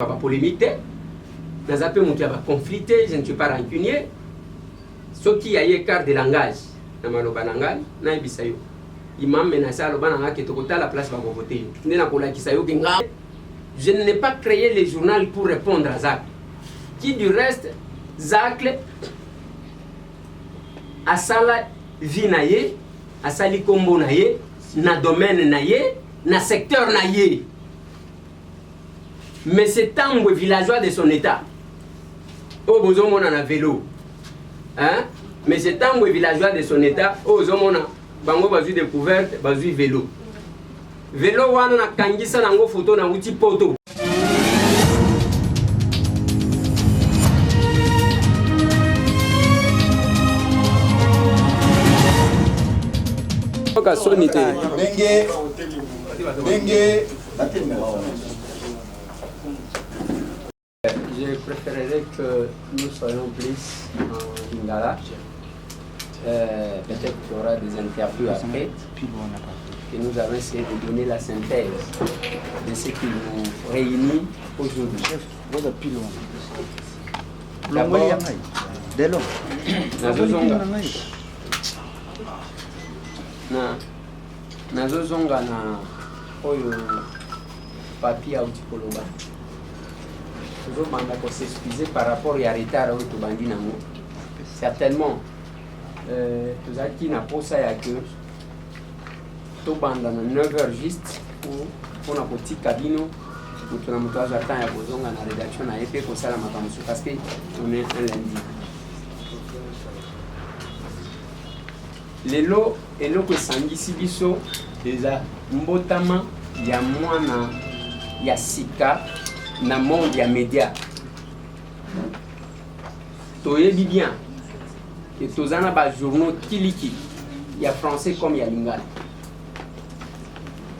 pas polémique, dans un peu, on va conflicter, je ne suis pas rancunier. Ce qui a écart de langage, dans ma lobanangal, n'a pas bisayo. Il m'a menacé à lobananga qui est à la place pour voter. Je n'ai pas créé les journaux pour répondre à Zach. Qui du reste, Zach a sala vie naye, a sali kombo naye, na domaine naye, na secteur naye. Mais c'est un villageois de son état. Oh, vous avez un vélo. Hein? Mais c'est un villageois de son état. Oh, vous avez une découverte, vous avez un vélo. Vélo, vous avez un photo, vous avez un poto. Je préférerais que nous soyons plus en Lingala. Peut-être qu'il y aura des interviews après. Que nous allons essayer de donner la synthèse de ce qui nous réunit aujourd'hui. D'abord, nazozonga na oyo papier au tikoloba. Tozobanda ko s'excuser par rapport à retard oyo tobandi nango. Certainement tozaki na posa ya que tobanda na 9h juste pour na kotika bino mutu na mutu aza temps ya kozonga na rédaction na EP kosala makambo parce que on est un lundi. Lelo eloko esangisi biso eza mbotama ya mwana ya sika na monde ya média. Toyebi bien que tozana ba journaux kiliki ya français comme ya lingala.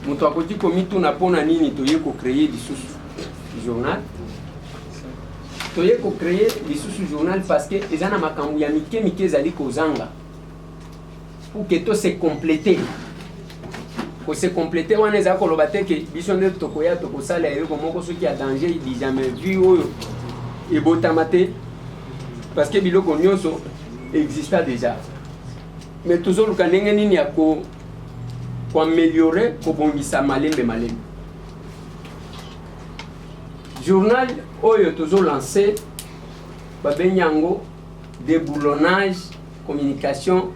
Mutu akoti komitu na pona nini toye ko créer lisusu journal. Toye ko créer lisusu journal parce que ezana makambo ya mike mike ezali kozanga. Pour que tout se complète. Pour se compléter, on est à Kolobate que Bishon de Tokoya, Tokosala et Komoko, ceux qui a danger, il dit jamais vu et Botamate. Parce que Biloko Nyoso exista déjà. Mais toujours, le Kanengeni n'y a qu'à améliorer, qu'au bon ça malin de malin. Journal, Oyo, toujours lancé, Babenyango, déboulonnage, communication.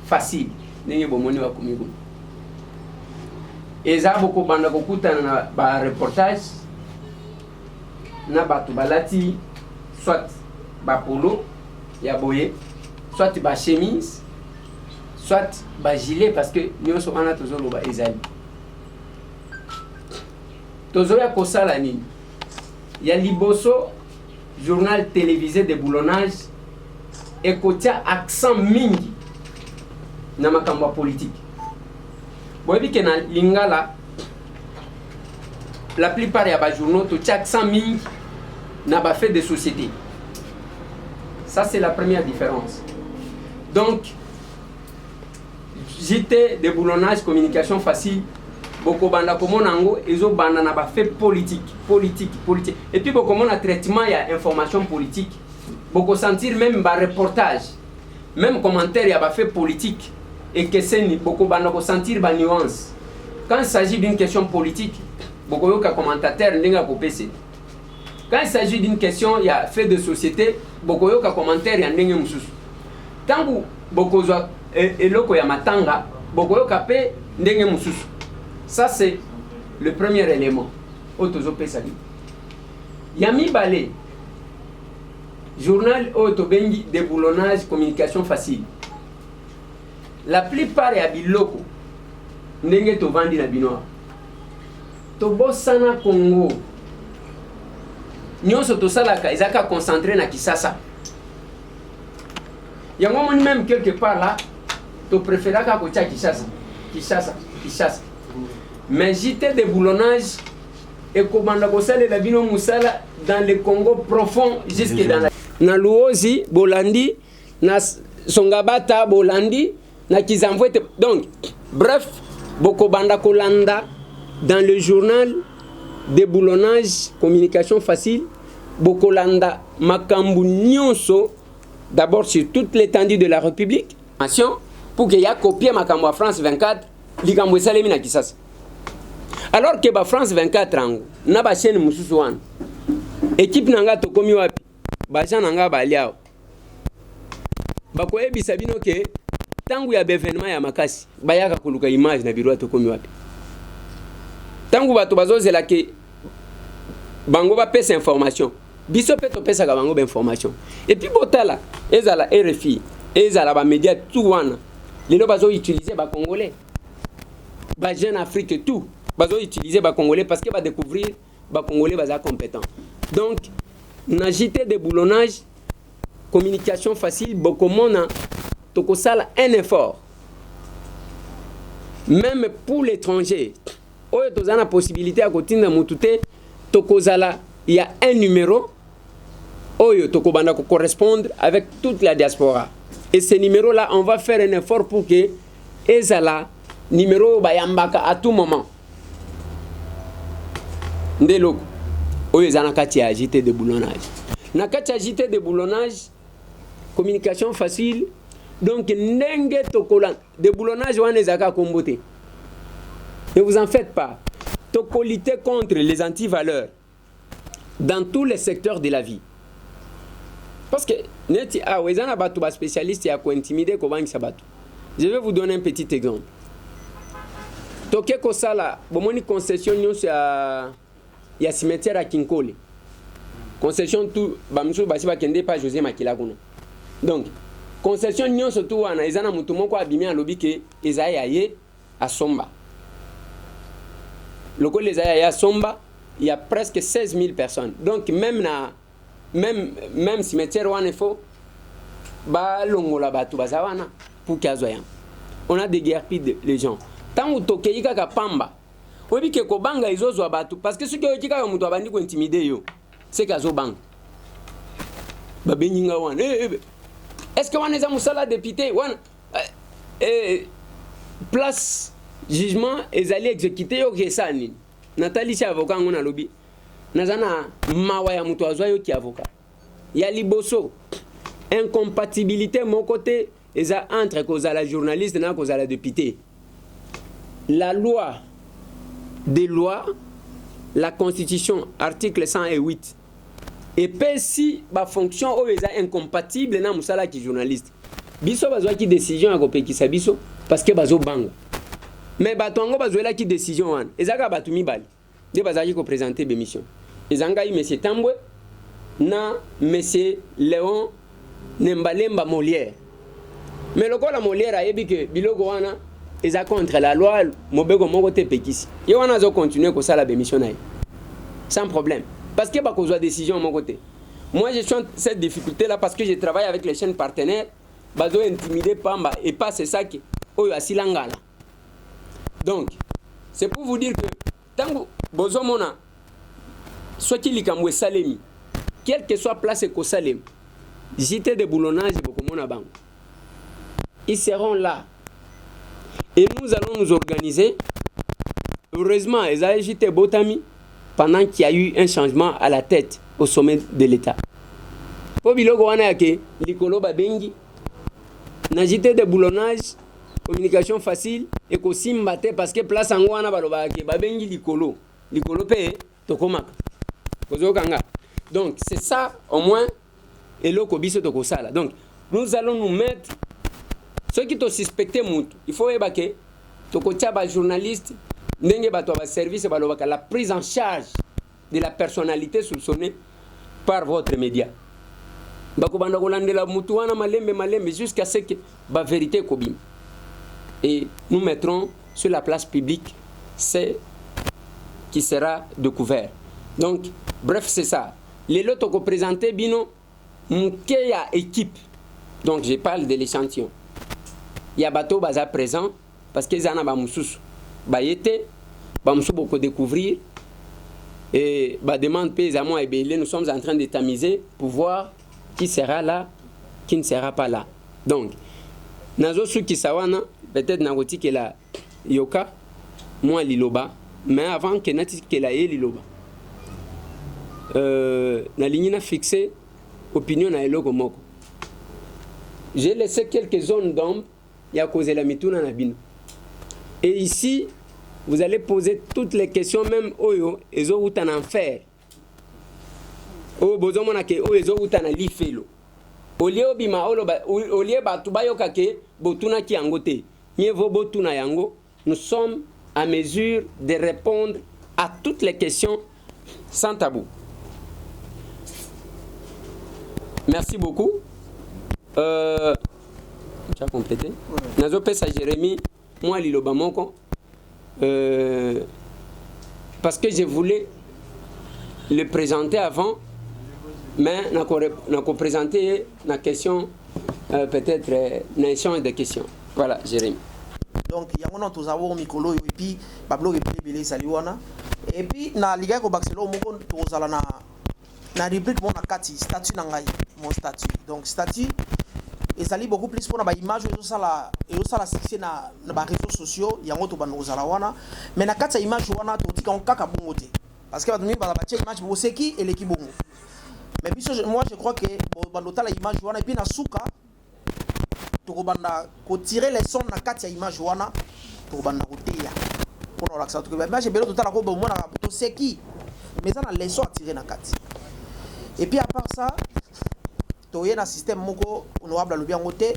Facile ndenge bomoni wa kumigo eza boko banda kokutana na ba reportage na batu balati soit ba polo ya boye soit ba chemise soit ba gilet parce que nyonso ana tozolo ba ezali tozoya kosala nini ya liboso journal télévisé de boulonnage ekotia accent mingi na makambo politique. Boyebi ke na lingala la plupart ya ba journaux to tchak 100 000 na ba fait de société. Ça c'est la première différence. Donc JT de boulonnage communication facile boko banda komonango ezo banda na ba fait politique. Et puis boko mona traitement ya information politique. Boko sentir même ba reportage, même commentaire ya ba fait politique. Et que c'est beaucoup de sentir la nuance. Quand il s'agit d'une question politique, beaucoup de commentateurs n'ont pas PC. Quand il s'agit d'une question, il y a fait de société, beaucoup de commentaires n'ont pas. Tant que beaucoup de matanga, beaucoup de capé n'ont pas. Ça c'est le premier élément. Autozo pesali. Yami balé. Journal autobengi déboulonnage communication facile. La plupart ya biloko ndenge to vandi na binoa to bosana Congo nyonso to salaka ezaka concentré na Kisasa yango moni même quelque part là to préféraka ko tia Kisasa mais JT de boulonnage et komanda ko sala la bino musala dans le Congo profond jusque dans la na Luozi Bolandi na Songabata Bolandi donc, bref, Boko Banda Kolanda, dans le journal, déboulonnage, communication facile, bokolanda makambu nyonso, d'abord sur toute l'étendue de la République, pour qu'il y ait copié makambu à France 24, likambu esalemi na Kisasa. Alors que ba France 24 ango, na ba chaîne mususu wana, équipe nanga tokomi wapi, ba jean nanga baliao. Bakoyebisa bino ke tangu ya événement ya makasi, bayaka koluka image na biro tokomi wapi. Tangu bato bazozela ke bango ba pesa information, biso pe to pesa ka bango ba information. Et puis botala, ezala RFI, ezala ba média tout wana. Lelo bazo utiliser ba congolais. Ba jeune Afrique tout, bazo utiliser ba congolais parce que ba découvrir ba congolais baza compétent. Donc na JT de boulonnage, communication facile, beaucoup mona tokosala un effort. Même pour l'étranger, oyo tozana possibilité à kotinda mutute tokozala, il y a un numéro oyo tokobanda ko correspondre avec toute la diaspora. Et ce numéro là, on va faire un effort pour que ezala numéro bayambaka à tout moment. Ndelo oyo ezana kati ya JT de boulonnage. Na kati ya JT de boulonnage, communication facile. Donc ndenge tokola de boulonnage wana ezaka kombote. Ne vous en faites pas. Toko lutter contre les antivaleurs dans tous les secteurs de la vie. Parce que neti a wezana batu ba spécialiste ya ko intimider ko bangisa batu. Je vais vous donner un petit exemple. Toke ko sala bomoni concession nyonso ya cimetière à Kinkole. Concession tout bamsu basi ba kende pa José Makila kuna. Donc concession nyonso tout wana ezana mutu moko abimi alobi ke ezaya ye a Somba. Le col les a Somba, il y a presque 16 000 personnes. Donc même cimetière wana fo ba longola batu bazawana pour kazoya. On a déguerpi les gens. Tant ou tokei kaka pamba. Obi ke ko banga izozo batu parce que ce que kika mutu abandi ko intimider yo. C'est kazo bang. Ba benyinga wana. Est-ce que wana za musala député wana place jugement ezali exécuté yo kesani. Nathalie si avocat ngona lobi. Nazana mawa ya mutu azwa yo ki avocat. Ya liboso incompatibilité mon côté eza entre cause la journaliste na cause la député. La loi des lois, la constitution article 108 et si ba fonction o eza incompatible na musala ki journaliste. Biso bazwa ki décision akopekisa biso parce que bazo banga. Mais batongo bazwela ki décision wana. Ezaka batu mibali. De bazaki ko présenter bémission. Ezanga yi monsieur Tambwe na monsieur Léon Nembalemba Molière. Mais lokola Molière a yebi que biloko wana eza contre la loi mobego moko te pekisi. Ye wana zo continuer ko sala bémission na ye. Sans problème. Parce que bakozwa décision mon côté. Moi je suis cette difficulté là parce que je travaille avec les chaînes partenaires. Bazo intimider pamba et pas c'est ça qui oyo asilangala. Donc, c'est pour vous dire que tant que bozomona soit qu'il kamwe salemi, quelle que soit place ko salem, JT de boulonnage bokomona bang. Ils seront là. Et nous allons nous organiser. Heureusement, ils ont JT Botami pendant qu'il y a eu un changement à la tête au sommet de l'État. Po biloko wana yake likolo babengi na JT de boulonnage, communication facile et ko simbate parce que place ango wana baloba ke babengi likolo pe tokomaka kozokanga. Donc c'est ça au moins et loko biso to kosala. Donc nous allons nous mettre ceux qui te suspectent mutu il faut ebake to kotia ba journaliste ndenge bato ba service balobaka la prise en charge de la personnalité soupçonnée par votre média. Bakobanda kolandela mutu wana malembe jusqu'à ce que ba vérité kobim. Et nous mettrons sur la place publique ce qui sera découvert. Donc, bref, c'est ça. Les lots qu'on présenté, bino, moukeya équipe. Donc, je parle de l'échantillon. Il y a bateau baza présent parce que zana ba moussous bayete, ba moussous beaucoup découvrir et ba demande paysamment et belé. Nous sommes en train de tamiser pour voir qui sera là, qui ne sera pas là. Donc, nazo suki sawana peut-être nangoti que la yoka moi liloba mais avant que nati que la liloba na ligne na fixé opinion na eloko moko. J'ai laissé quelques zones d'ombre, il y a causé la mituna na bino. Et ici, vous allez poser toutes les questions, même oyo, ezo uta na enfer. Oyo bozo mona ke oyo ezo uta na lifelo. Olie obima olo olie batu bayoka ke botuna ki yango te. Mieux vaut botuna yango. Nous sommes à mesure de répondre à toutes les questions sans tabou. Merci beaucoup. Tu as complété? Nazo pesa Jérémy, moi liloba moko. Parce que je voulais le présenter avant, mais n'a présenté la question peut-être nation de questions. Voilà, Jérémy. Donc il y a un tous avoir mikolo et puis Pablo et puis Saliwana et puis na liga ko baxelo moko tous ala na rubrique mon akati statut na ngai mon statut. Donc statut et ça beaucoup plus pour na image et ça la succès na ba réseaux sociaux yango to bano zala wana mais na kati image wana to tika on kaka bongo te parce que ba ba image bo seki et l'équipe bongo mais biso moi je crois que bando ta la image wana et puis na suka to banda ko tirer les sons na kati image wana to banda ko teya pour la ça to ba image belo to ta la ko bo mona to seki mais ça na les sons à tirer na kati et puis à part ça to yena système moko honorable lobi en côté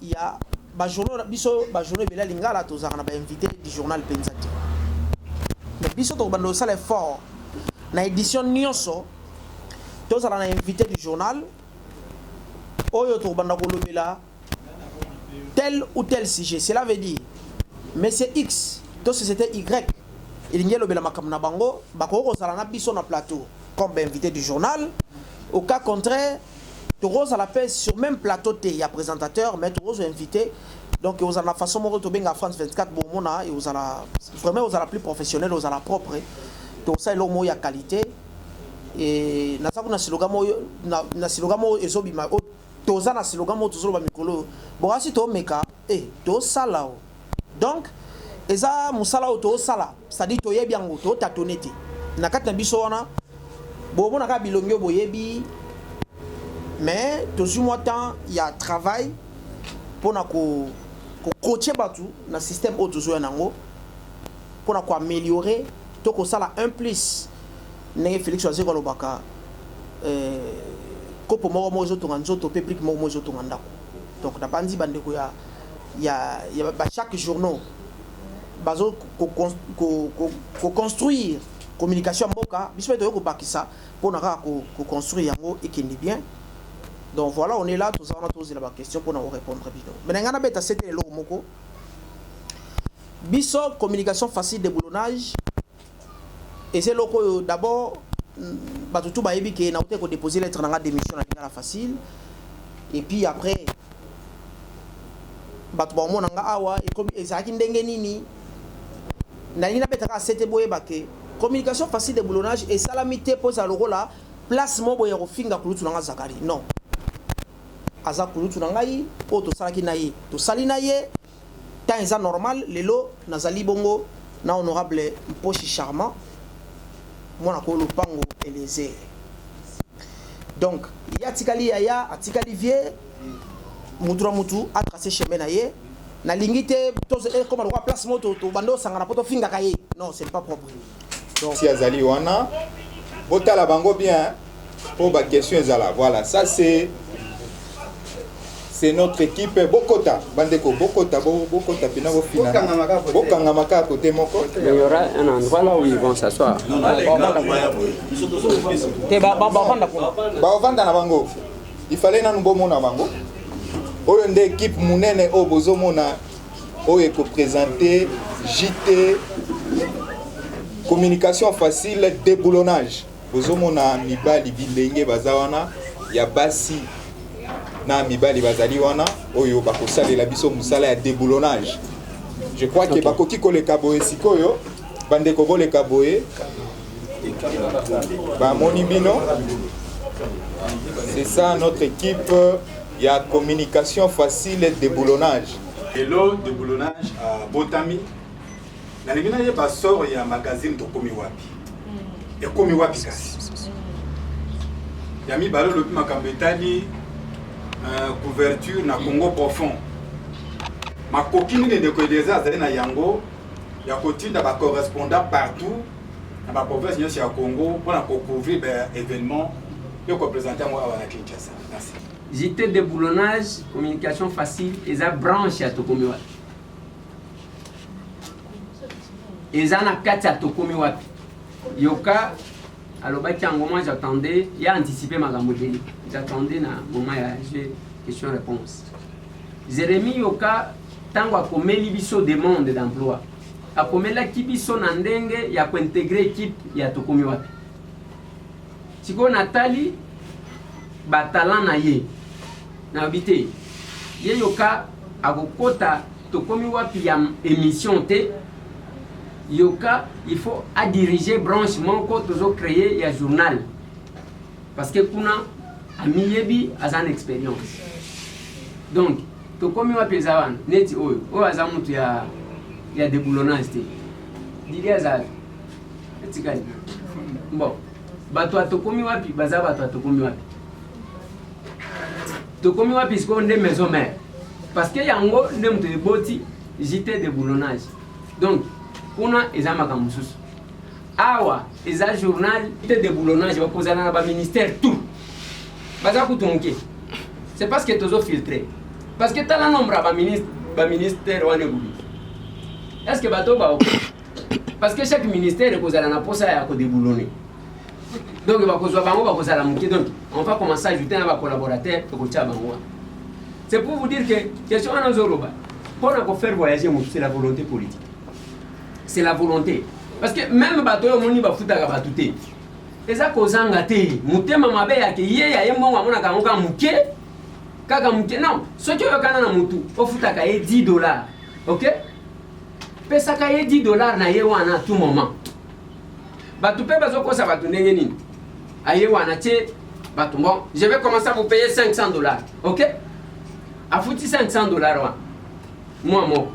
il y a ba journal biso ba journal bela lingala to zana ba invité du journal Penzati mais biso to bando ça l'effort na édition nyonso to zana na invité du journal oyo to banda ko lobela tel ou tel sujet cela veut dire monsieur X to société Y il ngelo bela makamna bango bako ko zana na biso na plateau comme invité du journal. Au cas contraire, Toros à la paix sur même plateau, il y a présentateur, mais Toros est invité. Donc, vous avez la façon de bien à France 24, bon, et vous avez vraiment vous avez la plus professionnelle, vous avez la propre. Donc, ça, il y a qualité. Et na slogan ezobima toza na slogan mo tozoloba mikolo borasi to meka to sala. Donc, eza musala to sala, c'est-à-dire to yebi yango to tatonete. Na kati na biso wana bon, on a bilongio boyebi, mais toujours moi temps il y a travail pour na ko coacher batu na système auto zo nango pour na ko améliorer to ko sala 1+ ne Félix Oazé ko lobaka ko po mo zo to nganzo to public mo zo to ngandako. Donc na bandi bande ko ya ba chaque journaux bazo ko construire communication mboka biso to ko bakisa pour na ko construire yango et qui est bien. Donc voilà, on est là tous on a posé la question pour nous répondre rapidement. Mais ngana beta c'était lo moko biso communication facile de boulonnage et c'est loko d'abord batutu ba yebi ke na ko déposer lettre na démission na ngana facile et puis après batu ba mo nga awa et comme ezaki ndenge nini na ngina beta ka c'était boye bake communication facile de boulonnage et salamité pose à l'euro là place mo boye rofinga kulutu na Zakari non aza kulutu na ngai o to salaki na ye to sali na ye temps eza normal lelo nazali bongo na honorable Mposhi Charmant mona ko lopango Eliezer. Donc il y a tikali ya atikali vie mutura mutu a tracé chemin na ye na lingite to comme le place moto to bando sangana poto finga kaye non c'est pas propre. Donc si azali wana botala bango bien pour ba question ezala voilà ça c'est notre équipe Bokota bandeko Bokota pina bo final bokanga maka côté moko il y aura un endroit là où ils vont s'asseoir te ba vanda na bango il fallait na nubo mona bango oyo nde équipe munene o bozo mona oyo ko présenter JT communication facile déboulonnage bozo mona mibali bilenge bazawana ya basi na mibali bazali wana oyo bakosalela biso musala ya déboulonnage. Je crois que bakoki koleka boye sikoyo bandeko boleka boye ba moni bino. C'est ça notre équipe, il y a communication facile et déboulonnage. Et le déboulonnage à Botami na lingina ye basoro ya magazine to komi wapi. Et komi wapi kasi. Yami Balo le Makambetali couverture na Congo profond. Ma coquine de Kodeza na Yango, ya kotinda ba correspondant partout dans la province du Congo pour couvrir des événements que représenter moi à Kinshasa. Merci. JT déboulonnage, communication facile, et ça branche à Tokomiwa. Et ça n'a qu'à Tokomiwa. Yoka, alors moi j'attendais, il a anticipé ma gamodélie. J'attendais na moment j'ai question-réponse. Jérémy Yoka, tant qu'on met biso demande d'emploi. A comme la kibiso nandenge ya ko intégrer équipe ya Tokomiwa. Siko Nathalie batalan na ye. Na habité ye yoka akokota tokomi wapi ya émission te yoka il faut à diriger branche moko tozo créer ya journal parce que kuna amiyebi azan expérience donc tokomi wapi zawan neti oyo azamutu ya déboulonnage te dili azal etikali bon bato tokomi wapi baza bato tokomi wapi tokomi wapi siko nde maison mère parce que yango nde mutu eboti JT déboulonnage donc kuna eza makambo mosusu awa eza journal JT déboulonnage bakozala na baministère tout baza kutunke c'est parce que tozo filtré parce que tala nombre ya baministère wana ebubi est-ce que bato ba parce que chaque ministère ekozala na posa ya kodéboulonner. Donc, on va commencer à ajouter un collaborateur. C'est pour vous dire que question pour faire voyager, c'est la volonté politique. C'est la volonté. Parce que même bateau, on y va foutre à batouté. Et ça, cause en gâté, moutema mabe ya ke ye ya yemo wa mona kamoka muke, kaka muke non. Ce qui est kana na mutu, au fouta ka ye $10. OK? Pesa ka ye $10 na ye wana à tout moment. Batoupe bazoko sa batu ndenge nini? Aye wana tie batu bon, je vais commencer à vous payer $500. OK? A fouti $500 wa. Moi.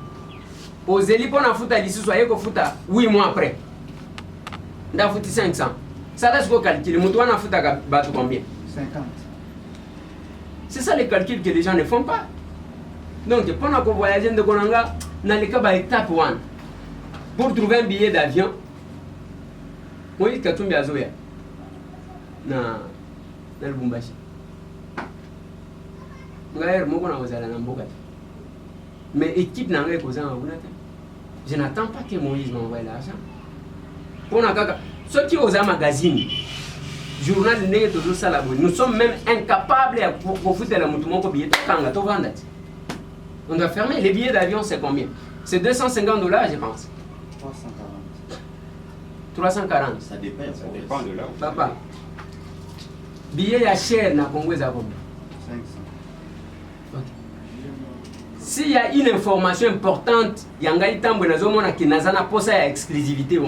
Ozeli pona futa lisusu aye ko futa 8 mois après. Nda fouti 500. Ça laisse quoi calculer? Mutu wana futa ka batu combien? 50. C'est ça les calculs que les gens ne font pas. Donc pendant qu'on voyage de Konanga, na le cas étape 1. Pour trouver un billet d'avion, oui, Katumbi Azoya. Na Lubumbashi. Ngayer moko na ozala na mboka. Mais équipe n'a rien causé en je n'attends pas que Moïse m'envoie l'argent. Pour ceux qui osent un magazine, journal n'est toujours ça la bonne. Nous sommes même incapables de foutre la mouton pour billet de on doit fermer. Les billets d'avion, c'est combien? C'est $250, je pense. 340. Ça dépend de là. Papa, billet à cher na Congo à combien? 500. Okay. S'il y a une information importante, il y a un qui n'a pas sa exclusivité,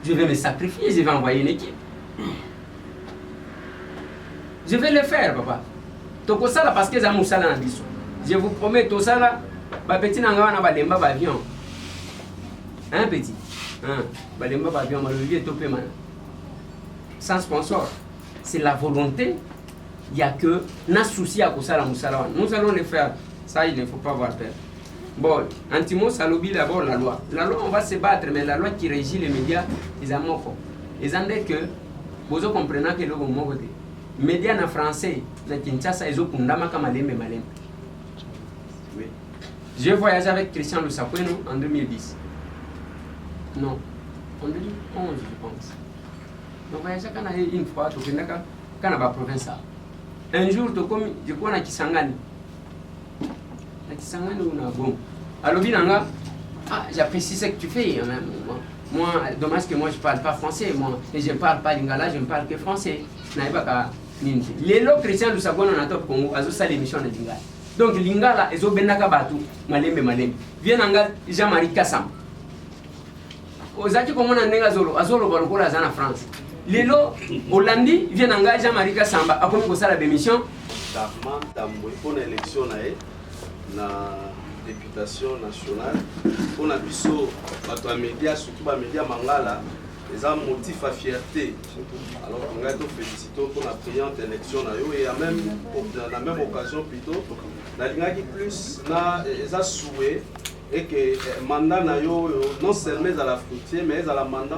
je vais me sacrifier, je vais envoyer une équipe. Je vais le faire, papa. Toko sala parce que zamu sala na biso. Je vous promets to sala ba petit nanga na balemba ba avion. Hein petit? Hein, balemba ba avion malovi topé man. Sans sponsor. C'est la volonté. Il y a que na souci à kosala musala. Nous allons le faire. Ça il ne faut pas avoir peur. Bon, Antimo Salobi d'abord la loi. La loi on va se battre mais la loi qui régit les médias ils en ont. Ils en disent que vous comprenez que le mot côté. Médias en français, na Kinshasa, ils ont malembe. Oui. J'ai voyagé avec Christian Lusakweno en 2010. Non, en 2011, je pense. Donc, voyagé une fois, quand on province. Un jour, je crois à Kisangani. À Kisangani, on a bon. Alors, j'apprécie ce que tu fais. Moi, dommage que moi, je ne parle pas français. Moi, et je ne parle pas lingala, je ne parle que français. Les lots chrétiens du Sabon en Atop Congo, ils ont ça l'émission de Lingala. Donc Lingala, ils ont benaka batu, malembe. Viens en Jean-Marie Kassam. Aux acquis comme on a négazolo, azolo barokola en France. Les lots Hollandi viennent en Jean-Marie Kassam, à comme ça la émission. Darman Tamboy pour l'élection na députation nationale, pour la biso, les médias, surtout les médias Mangala. c'est un motif à fierté. Alors on va te féliciter pour la brillante élection et à même la même occasion plutôt la ligne plus na ça souhait et que mandat non seulement à la fruitière mais à la mandat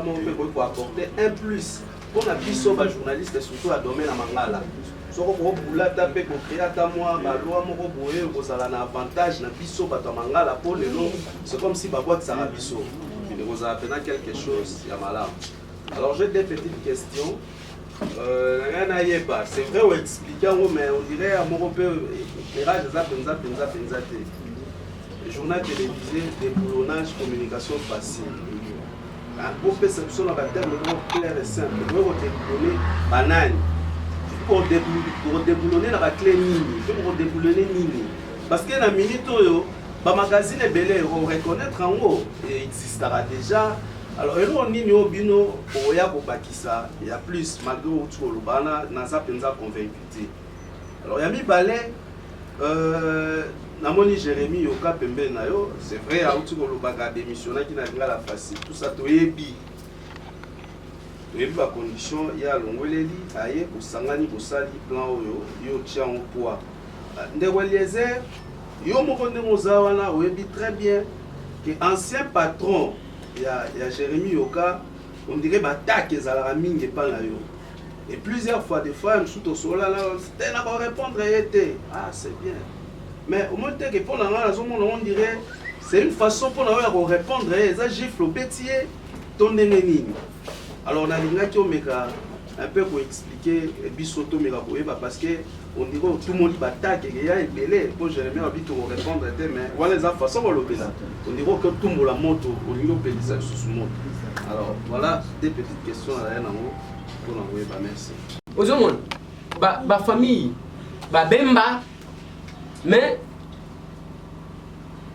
pour apporter un plus pour la biso ba journaliste surtout à domaine à mangala. Soko ko bula taper ko créer ta moi ba loi moko boye ko sala na avantage na biso ba ta mangala pour le long c'est comme si ba boîte ça na biso. Il vous a appris quelque chose ya malade. Alors j'ai des petites questions. Rien à y pas. C'est vrai on explique mais on dirait à mon peu éclairage ça penza. Journal télévisé, déboulonnage, communication facile. Pour perception dans le terme clair et simple, vous pouvez déboulonner banane. Pour déboulonner la clé nini, pour déboulonner nini. Parce que la minute où le magazine est belé, on reconnaître en haut, il existera déjà. Alors, on y a bino, il y a plus, malgré tout le bana, n'a pas convaincu. Alors, il y a mis balai. Namoni Jérémy Yoka Pembe Nayo, c'est vrai, à outil le baga démissionnaire qui n'a pas la facile. Tout ça, tu es bi. Tu es bi à condition, il y a l'ongoleli, aïe, pour sangani, pour sali, plan yo tient au poids. Ndeweliezer, yo mokonde mozawana, on est très bien que ancien patron, il y a Jérémy Yoka, on dirait batak et zala mingi pas na yo. Et plusieurs fois, des fois, je suis au sol là, c'était là pour répondre, ah, c'est bien. Mais au moins, on dirait c'est une façon pour nous répondre. Ça gifle au pétier, ton ennemi. Alors, on a un peu pour expliquer Bissoto parce que on dirait tout le monde bataille et il y a un belé. Pour Jérémy, on dit pour répondre, mais voilà la façon on dirait que tout le monde la monte au niveau de ça sur ce monde. Alors, voilà des petites questions à la pour l'envoyer. Merci. Aux hommes, ma famille, ma bemba. Mais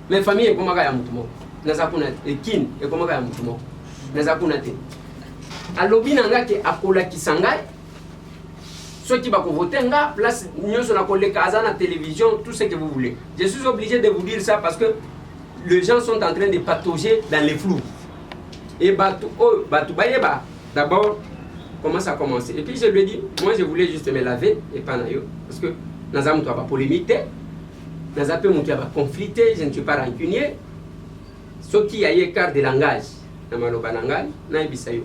mes familles comme ça mutumo nazakuna ekin et comme ça mutumo nazakuna te alobi nanga ke akola kisanga ceux qui va voter nga place nyoso na koleka azana télévision tout ce que vous voulez. Je suis obligé de vous dire ça parce que les gens sont en train de patauger dans les flous et batu bayeba d'abord comment ça a commencé et puis je lui ai dit moi je voulais juste me laver et pas nayo parce que nazamu to ba polémique Nazape mouti a conflicté, je ne suis pas rancunier. Ce qui a écart de langage, dans ma lobanangal, na ibisayo.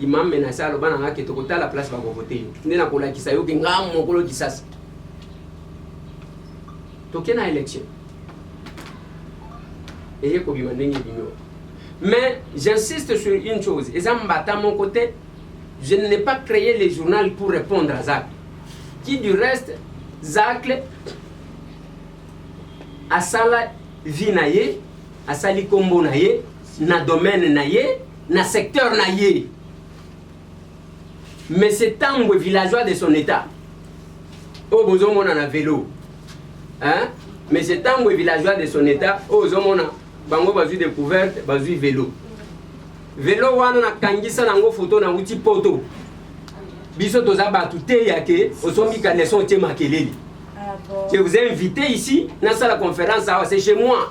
Il m'a menacé à lobananga que tu la place va voter. Tu n'es pas là qui sayo, qui n'a mon colo qui s'as. Tu as une élection. Et il y a mais j'insiste sur une chose, et ça me bat à mon côté, je n'ai pas créé le journal pour répondre à Zak. Qui du reste, Zak, asala vie naye asali kombo naye na domaine naye na secteur naye mais c'est un villageois de son état au besoin na vélo hein mais c'est un villageois de son état au zomona bango bazu découverte bazu vélo wana na kangisa nango photo na uti poto biso toza batu te yake osombi ka leçon te makeleli. Je vous ai invité ici, dans la conférence, c'est chez moi.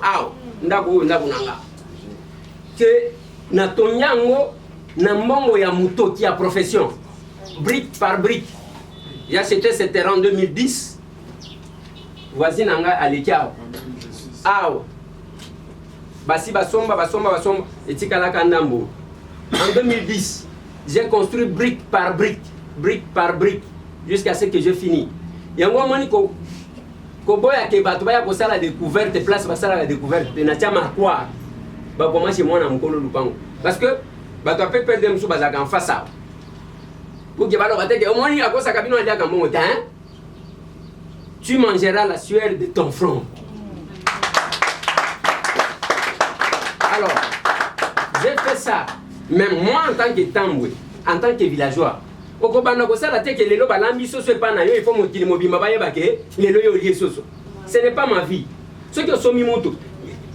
Que Natonyango, Nambongo Yamuto qui a profession, brique par brique. J'ai acheté ce terrain en 2010. Voisine Anga Alikiao. Ao. Basi Basomba, et Tikalaka Ndambo. En 2010, j'ai construit brique par brique, jusqu'à ce que je finis. Yango Maniko. Koboya ke batu baya kosala découverte place basala la découverte na chama quoi ba commencer moi na mukolo lupango parce que batu peut perdre musu bazaka en face ça pour que balo bateke au moins il a kosa kabino alia kambo hein tu mangeras la sueur de ton front. Alors j'ai fait ça même moi en tant que tamboué en tant que villageois. Ce n'est pas ma vie. Ce qui sont mis moto.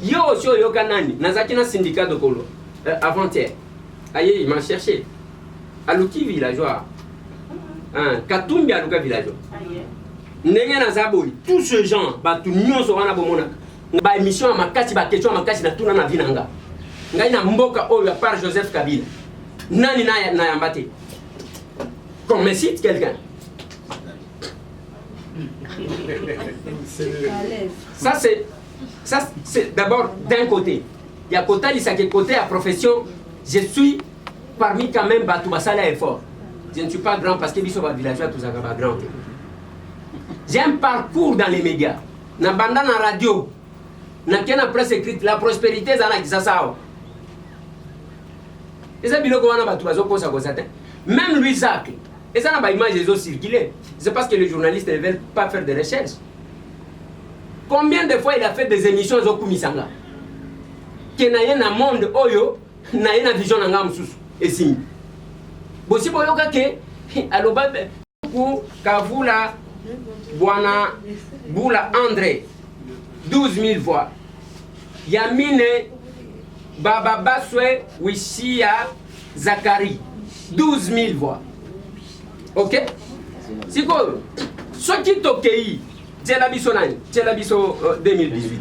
Yo aussi yo kanani. Nazaki na syndicat de Kolo. Avant-hier. Aïe, il m'a cherché. Aluki villageois. Katumbi aluka villageois. Ndenge na zaboli. Tous ces gens, ba tout nyonso wana bomona. Ba émission à makasi ba question à makasi na tuna na vinanga. Ngai na mboka oyo par Joseph Kabila. Nani na yambate. Qu'on me cite quelqu'un. Ça c'est d'abord d'un côté. Il y a côté côté à profession, je suis parmi quand même Batoubasala effort. Je ne suis pas grand parce que je suis villageois tout ça pas grand. J'ai un parcours dans les médias. Na banda na radio. Na kena presse écrite la prospérité zana kisasao. Et ça biloko wana Batoubazo kosa kosa. Même Louis Jacques. Et ça n'a pas image des autres circulé. C'est parce que les journalistes ne veulent pas faire de recherches. Combien de fois il a fait des émissions au Kumisanga? Qui n'a rien à monde oyo, n'a rien à vision nanga mususu. Et si. Bosi boyoka ke aloba ku kavula Bwana Bula André 12 000 voix. Yamine Baba Baswe Wishia Zakari 12 000 voix. Ok? Si quoi? Ce qui tokei, c'est la bisonane, c'est la biso 2018.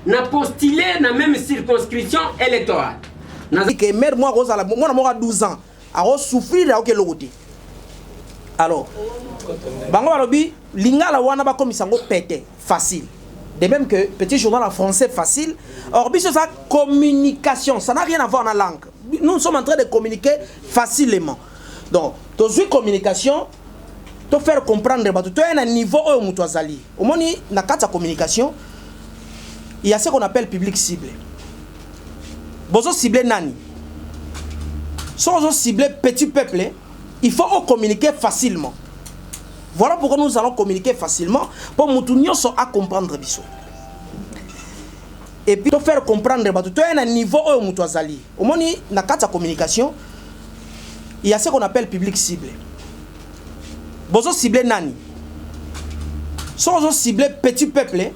N'a postulé dans la même circonscription électorale. Que mère moi moi 12 ans, a souffrir à quel côté. Alors, bango balobi lingala wana ba komisango pété facile. De même que petit journal en français facile. Or biso ça communication, ça n'a rien à voir dans la langue. Nous sommes en train de communiquer facilement. Donc, dans une communication, tu faire comprendre tu as un niveau où tu as allé. Au moins, dans la communication, il y a ce qu'on appelle public ciblé. Bozo ciblé nani. Sans cibler petit peuple, il faut communiquer facilement. Voilà pourquoi nous allons communiquer facilement pour que à comprendre biso. Et puis, tu faire comprendre tu as un niveau où tu as allé. Au moins, dans la communication, il y a ce qu'on appelle public ciblé. Bozo ciblé nani. Sans cibler petit peuple,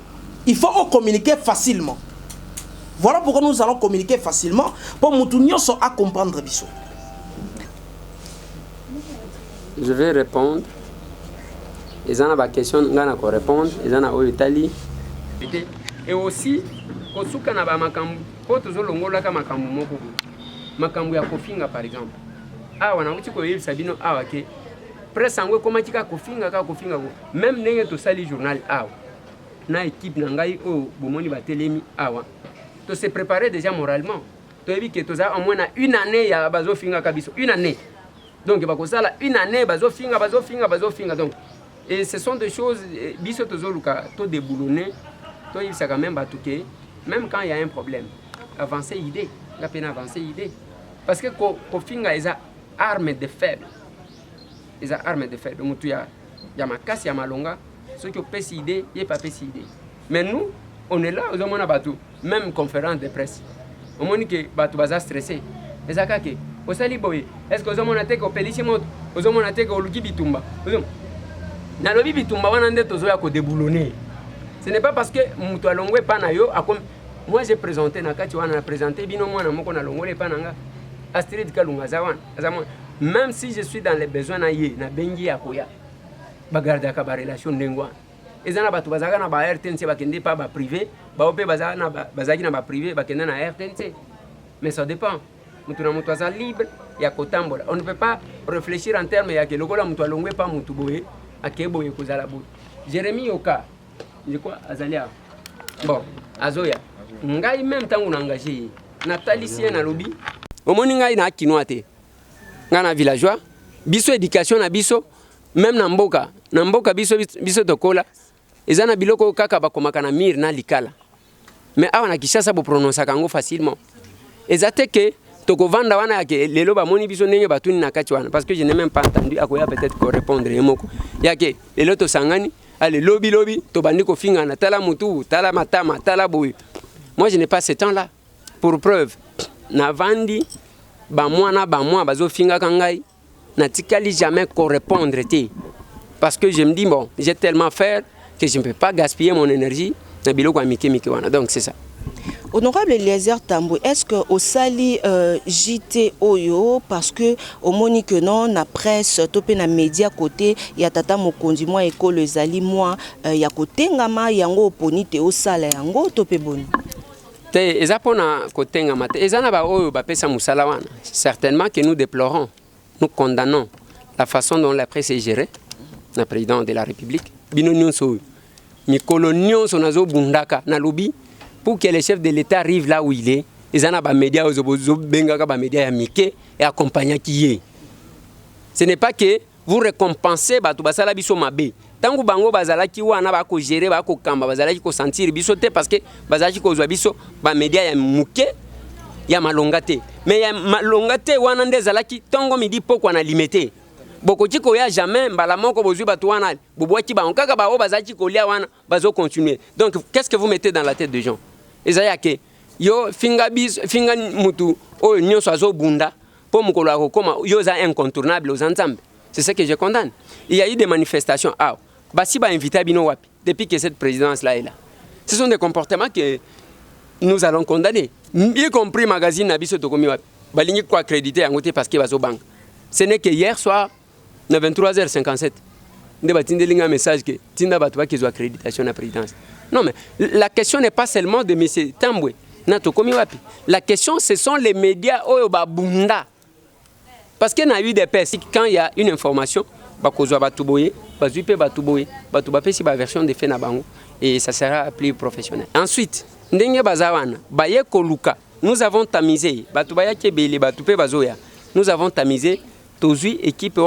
il faut communiquer facilement. Voilà pourquoi nous allons communiquer facilement pour que à comprendre biso. Je vais répondre. Ils ont une question, ils vont répondre. Ils ont une Italie. Et aussi, kosuka na ba makambu, ko tozolongola ka makambu moko. Makambu ya kofinga par exemple. Awa na uti ko yeli sabino awa ke presse angwe komaki ka kofinga même ndenge to sali journal awa. Na équipe na ngai o bomoni batelemi awa. To se préparer déjà moralement. To yebi ke toza au moins na une année ya bazo finga kabiso, une année. Donc il va ça une année bazo finga donc et ce sont des choses biso tozoluka to déboulonner to il ça quand même batuke même quand il y a un problème avancer idée la peine avancer idée parce que ko finga eza arme de faible donc ya makasi ya malonga ceux qui ont idée il pas idée mais nous on est là aux hommes na batu même conférence de presse au moins que batu baza stressé ezaka ke osali boye est-ce que ozomona te ko pelisi moto ozomona te ko luki bitumba na lobi bitumba wana nde tozoya ko déboulonner. Ce n'est pas parce que mutu alongwe pa na yo akom moi j'ai présenté na kati wana na présenté bino mwana moko na longole pa nanga Astrid Kalunga zawana même si je suis dans les besoins na ye na bengi ya koya bagarda ka ba relation ndengwa ezana batu bazaka na ba RTNC bakende pa ba privé ba opé bazaka na bazaki na ba privé bakende na RTNC mais ça dépend. Mutu libre ya kotambola. On ne peut pas réfléchir en termes ya que lokola mutu alongwe pa mutu boye akeboye kozala boye. Jérémy Yoka, je crois azalia. Bon, azoya. Ngai même tangu na engagé. Nathalie Sien na lobi. Omoni ngai na kinoate. Ngana villageois, biso éducation na biso même na mboka biso tokola. Ezana biloko kaka bakomaka na mir na likala. Mais awa na Kishasa bo prononcer kango facilement. Ezate que toko vanda wana yake lelo ba moni biso ndenge batuni na kati wana parce que je n'ai même pas entendu akoya peut-être ko répondre yemoko yake lelo to sangani ale lobby to bandi ko finga na tala mutu tala matama tala boy. Moi je n'ai pas ce temps là pour preuve na vandi ba mwana bazo finga kangai na tikali jamais ko répondre te parce que je me dis bon j'ai tellement faire que je ne peux pas gaspiller mon énergie na biloko amike wana donc c'est ça. Honorable Eliezer Tambwe, est-ce que au sali JT Oyo parce que au moni que non na presse topé na média côté ya tata mokonzi moi école ezali moi ya côté ngama yango ponite au sala yango topé boni. te eza pona kotenga mate eza na ba oyo ba pesa musala wana certainement que nous déplorons nous condamnons la façon dont la presse est gérée na président de la République bino nyonso mikolo nyonso nazo bundaka na lobi pour que le chef de l'État arrive là où il est eza na ba médias ozo bengaka ba médias ya mike et accompagner qui est. Ce n'est pas que vous récompensez batu basala biso mabe tangu bango bazalaki wana ba ko gérer ba ko kamba bazalaki ko sentir biso te parce que bazalaki ko zwa biso ba média ya muke ya malongate mais ya malongate wana ndezalaki tango midi poko na limité boko tiko ya jamais mbala moko bozui batu wana bobwaki ba onkaka ba o bazalaki ko lia wana bazo continuer. Donc qu'est-ce que vous mettez dans la tête des gens? Ezaya ke yo finga mutu o nyonso azo bunda po mukolo akokoma yo za incontournable aux ensemble. C'est ce que je condamne. Il y a eu des manifestations. Ah, basi ba invité bino wapi depuis que cette présidence là est là. Ce sont des comportements que nous allons condamner. Y compris magazine Nabiso Tokomi wapi. Balingi ko accréditer en côté parce que bazo bank. Ce n'est que hier soir à 23h57. Nde batindelinga un message que tinda batu ba kizo accréditation na présidence. Non mais la question n'est pas seulement de monsieur Tambwe na Tokomi wapi. La question ce sont les médias oyo ba bunda. Parce qu'il y a eu des personnes, quand il y a une information, version de fait et ça sera plus professionnel. Ensuite, nous avons tamisé, nous avons tamisé Tozui, équipe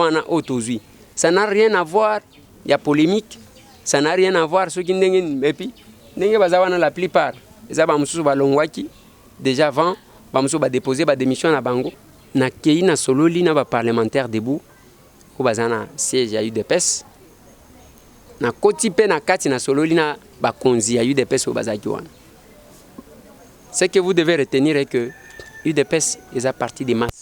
Tozui. Ça n'a rien à voir, il y a polémique, ça n'a rien à voir. Ceux qui la plupart, déjà avant, déposer la démission à Bango. Na kei na sololi na ba parlementaire debout ko bazana siège ya UDPS na koti pe na kati na sololi na ba konzi ya UDPS au bazaki wana. Ce que vous devez retenir est que UDPS est à partie des masses.